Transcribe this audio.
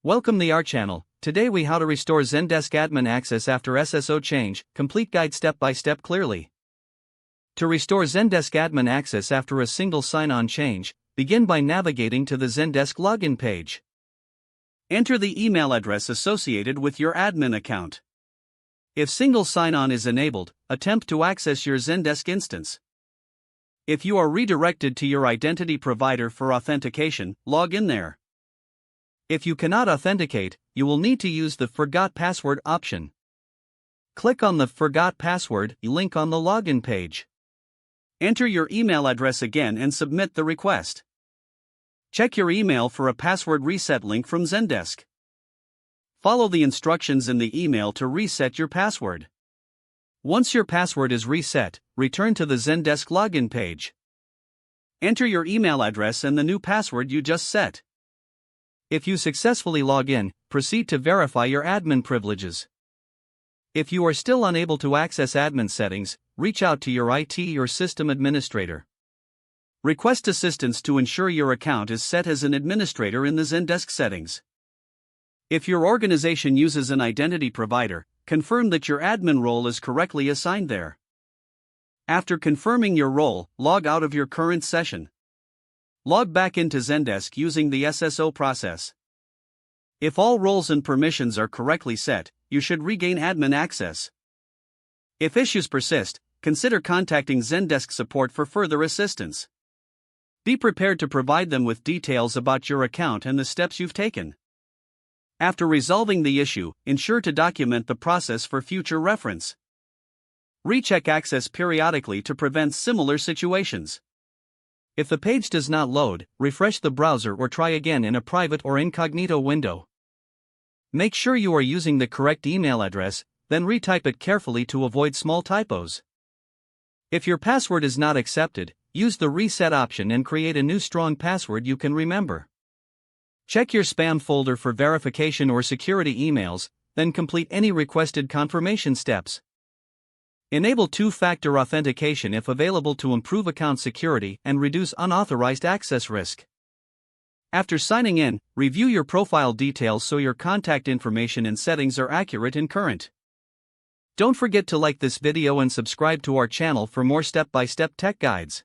Welcome to our channel. Today we how to restore Zendesk admin access after SSO change, complete guide step by step clearly. To restore Zendesk admin access after a single sign-on change, begin by navigating to the Zendesk login page. Enter the email address associated with your admin account. If single sign-on is enabled, attempt to access your Zendesk instance. If you are redirected to your identity provider for authentication, log in there. If you cannot authenticate, you will need to use the Forgot Password option. Click on the Forgot Password link on the login page. Enter your email address again and submit the request. Check your email for a password reset link from Zendesk. Follow the instructions in the email to reset your password. Once your password is reset, return to the Zendesk login page. Enter your email address and the new password you just set. If you successfully log in, proceed to verify your admin privileges. If you are still unable to access admin settings, reach out to your IT or system administrator. Request assistance to ensure your account is set as an administrator in the Zendesk settings. If your organization uses an identity provider, confirm that your admin role is correctly assigned there. After confirming your role, log out of your current session. Log back into Zendesk using the SSO process. If all roles and permissions are correctly set, you should regain admin access. If issues persist, consider contacting Zendesk support for further assistance. Be prepared to provide them with details about your account and the steps you've taken. After resolving the issue, ensure to document the process for future reference. Recheck access periodically to prevent similar situations. If the page does not load, refresh the browser or try again in a private or incognito window. Make sure you are using the correct email address, then retype it carefully to avoid small typos. If your password is not accepted, use the reset option and create a new strong password you can remember. Check your spam folder for verification or security emails, then complete any requested confirmation steps. Enable two-factor authentication if available to improve account security and reduce unauthorized access risk. After signing in, review your profile details so your contact information and settings are accurate and current. Don't forget to like this video and subscribe to our channel for more step-by-step tech guides.